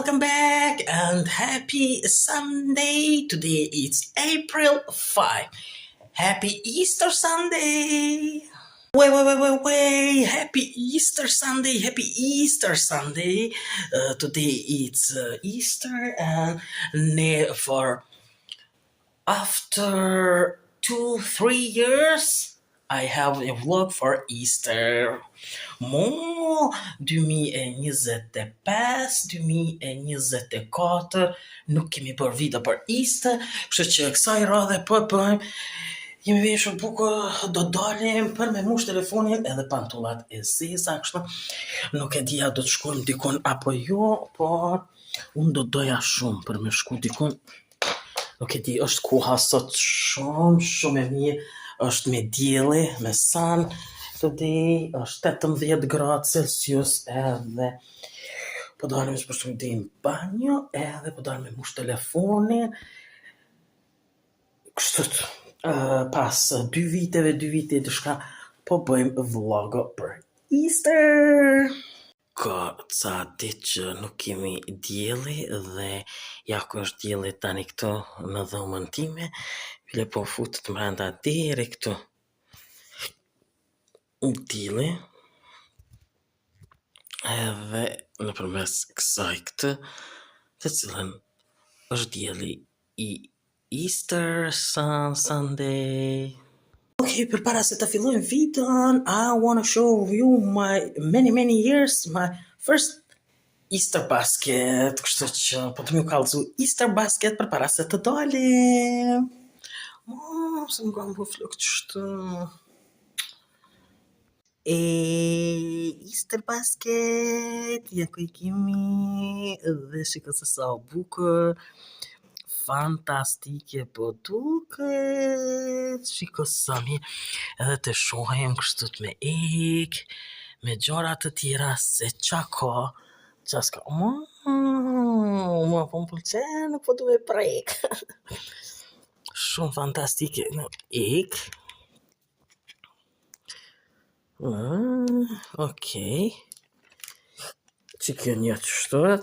welcome back and happy Sunday. Today it's April 5. Happy Easter Sunday. Wait. Happy Easter Sunday. Happy Easter Sunday. Today it's Easter and for after 2-3 years I have a vlog for Easter. Mo 2025, 2024 nuk kemi bërë video për Easter, kështu që kësaj radhe po bëjmë. Jemi veshur bukur, do dalim për me mush telefonin edhe pantullat e zeza, kështu. Nuk e dija do të shkojmë dikun apo jo, por unë do doja shumë për me shku dikun. Nuk e di, është koha sot shumë e mirë, është me dielli, me sun. Today është 18 gradë Celsius edhe po dalim që përshëm dhe në banjo edhe po dalim me mush telefonin. Kështët, pas 2 vite dishka po bëjmë vlogo për Easter. Ka ca ditë që nuk kemi dielli dhe ja ku është dielli tani këtu në dhomën time, bile po futet mbrenda deri këtu. Dielli edhe nëpërmes kësaj këtë, të cilën është dielli I Easter Sunday. Okay, përpara se të fillojmë videon, I wanna show you my many years, my first Easter basket. Kështu që po të më kallëzu Easter basket përpara se të dalim. Se më kam bu flok qështu. Easter basket, ja ku I kemi, dhe shiko se sa bukur, fantastike po duket, shiko sa mirë, edhe të shohem kështu me ik, me gjëra të tjera se qa s'ka, mua po më pëlqen, nuk po du me prek. Shumë fantastike, ik. Okay. Që kjo një që shtuet,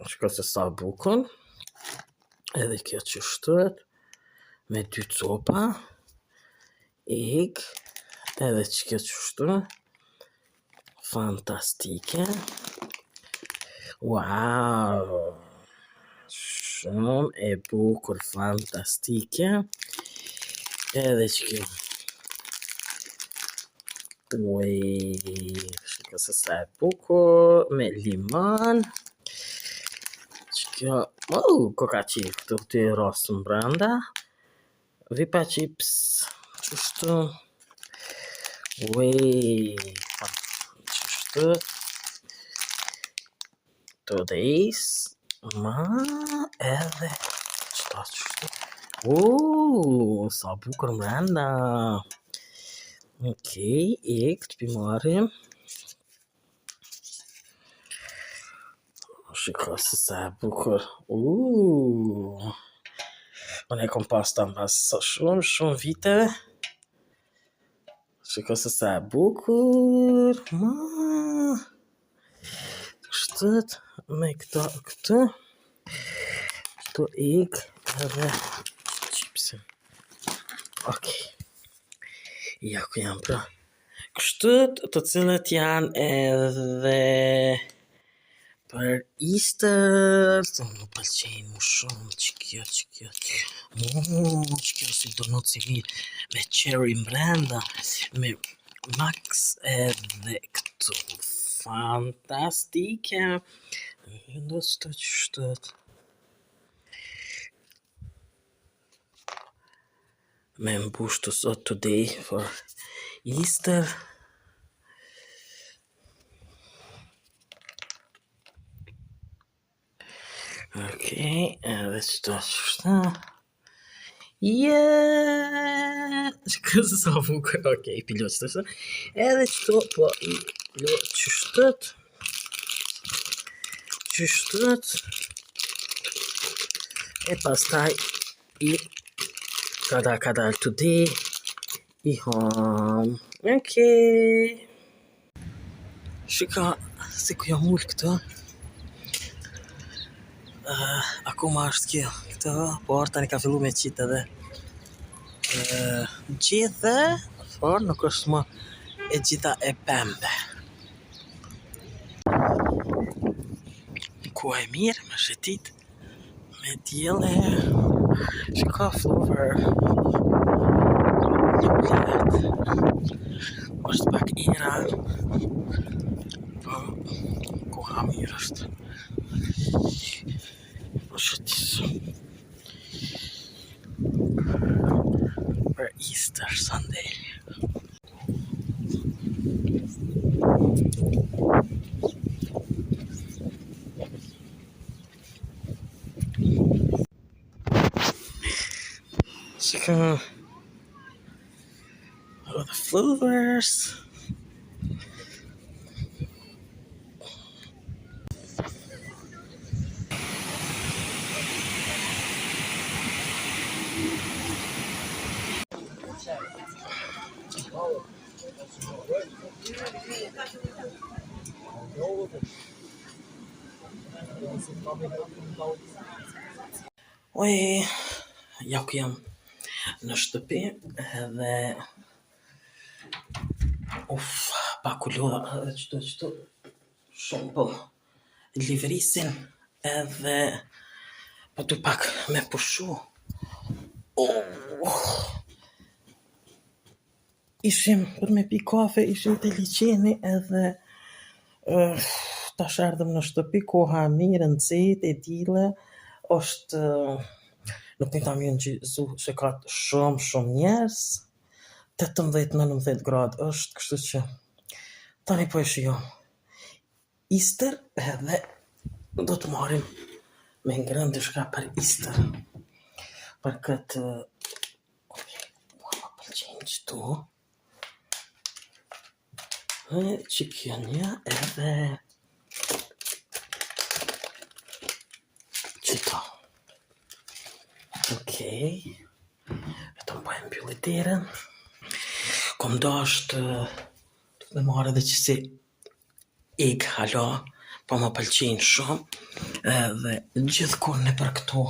shko se sa bukon, edhe kjo që shtuet, me 2 copa, ik, edhe që kjo që shtuet, fantastike, wow, shumë e bukur, fantastike, edhe që kjo, shiko se sa e bukur, me limon. Kjo, coca chip, të rosë në branda. Vipa chips, qështu. Qështu. Today's, edhe, qështu. Sa bukur në branda. Okay, ik të pimarim. Shiko se sa e bukur. Unë e kom pas ta mbas shumë viteve. Shiko se sa e bukur. Kështët, me këto. Këto ik edhe chipsin. Okay. Ja ku jam pra. Kështët të cilët janë edhe për Easter, të më pëlqejnë mu shumë, që kjo, si donut si mirë, me cherry mbrenda, me Max edhe këtu, fantastike, do të qështët. Me mbush të sot today for Easter. Okay, edhe qëta qështa. Kësë sa bukur, okay, pilot qëta. Edhe qëto, po I pilot qështët. E pastaj I kadal today I home. Okay. Shika, se ku jam ullë këto. Akoma është kjo këtë, por tani ka fillu me qitë edhe gjithë, por nuk është më e gjitha e pembe. Ku e mirë me shetit, me djele, që ka flover, është pak ira, po koha mirë është. Po shetis. For Easter Sunday. So, all the flowers. Oj, ja ku jam në shtëpi edhe pak u lodha edhe qëto shumë po livrisin edhe po tu pak me pushu. Ishim për me pi kafe, ishim të liqeni edhe tash erdhëm në shtëpi, koha mirë, nxehtë, e dile, është nuk më tam jënë gjizu që ka shumë njerës, 18-19 gradë është, kështu që tani po e shijom Easter edhe do të marrim me ngrënë diçka për Easter. Për këtë mua më pëlqejnë këtu. Që kjo një edhe qëto. Okej. Vetëm po e mbylli derën. Kom dasht me marrë edhe që si egg hala, po më pëlqejnë shumë, edhe gjithkohë në për këto.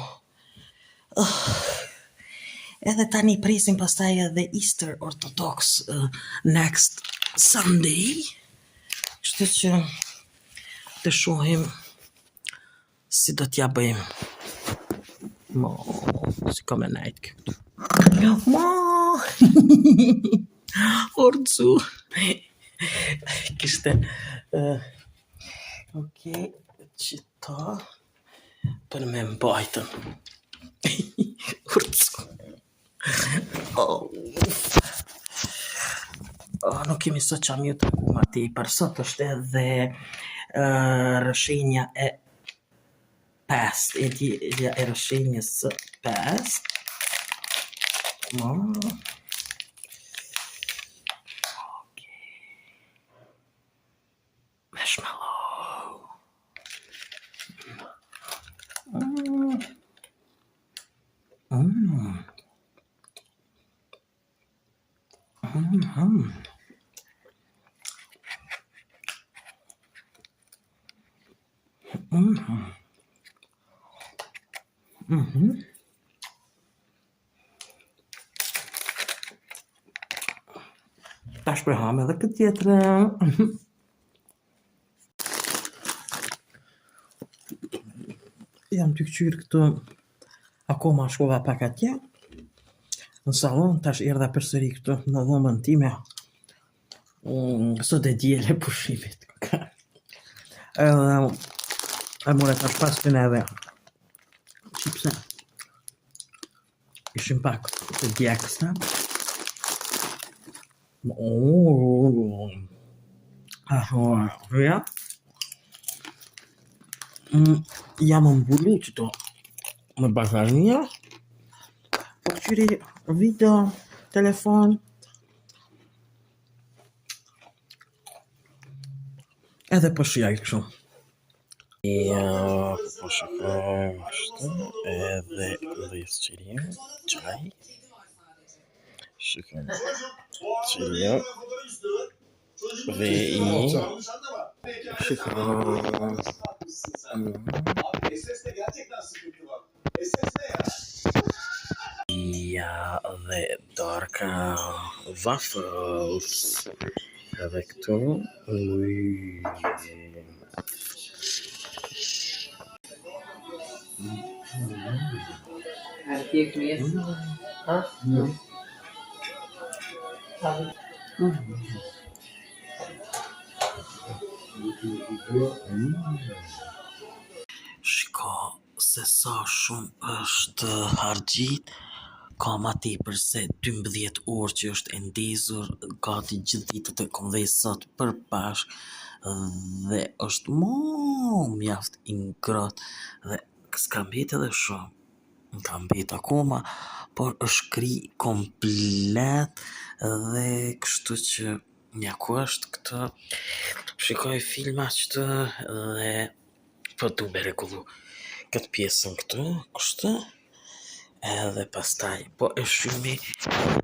Edhe tani presim pastaj edhe Easter Orthodox next Sunday. Kështu që të shohim si do t'ja bëjmë. Si ka me nejtë këtë. Orcu. Kishte okej, qita për me mbajtën. Orcu. Nuk kemi sot që amju të kuma ti, për sot është edhe rëshenja e past, e rëshenjës së past. Marshmallow. Ta shpreham edhe këtë tjetërën. Jam të këqyrë këtu, akoma shkova pak atje, në salon, tash erdha përsëri këtu në dhomën time. Sot e djele pushimit. Edhe e more tash pasin edhe qipse. Ishim pak të djeksta. Ja. Jam mbullu qëto me bagazhnia. Po qyri video, telefon. Edhe po shijaj kështu. Po shikojmë kështu, edhe dhejës qëria, qaj. Shikojmë qëria, VI. Shikojmë. Ja dhe darka waffles. Edhe këtu, shiko se sa shumë është harxhit, ka ma tepër se 12 orë që është e ndezur, gati gjithë ditët e kom dhe sot për bashk dhe është mjaft i ngrohtë dhe s'ka mbet edhe shumë. Ka mbet akoma, por është kri komplet dhe kështu që ja ku është këtë, shikoj filma qëtë dhe po du me rregullu këtë pjesën këtu, kështu, edhe pastaj po e shymi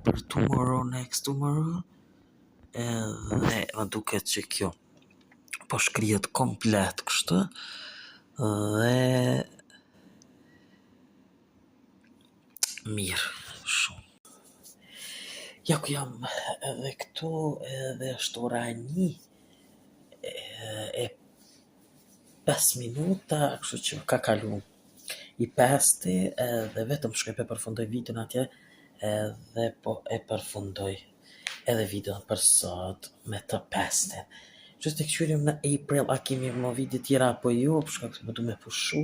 për tomorrow next tomorrow, edhe më duket që kjo po shkrihet komplet kështu dhe mirë shumë. Ja ku jam edhe këtu edhe është ora 1 e 5 minuta, kështu që ka kalu i 5 edhe vetëm shkoj pe përfundoj videon atje edhe po e përfundoj edhe videon për sot me të 5. Që të këshyrim në April, a kemi më video tjera apo jo, për shkak se më du me pushu,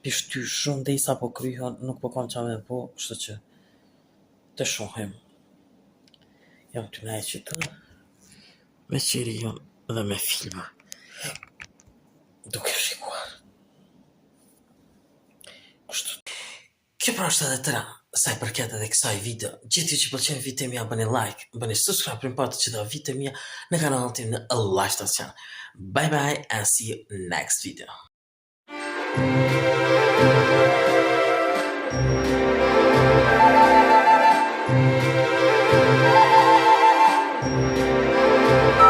pishty shumë dhe isa po kryhon, nuk po kam qa me po, kështu që të shohim. Jam të nejë që të me qiri jon dhe me filma. Duke shikuar. Kështu. Kjo pra është edhe tëra, sa i përket edhe kësaj video. Gjithë ju që pëlqen video mia, bëni like, bëni subscribe për më që da video mia në kanalin tim në Lifestyle Channel. Bye bye and see you next video.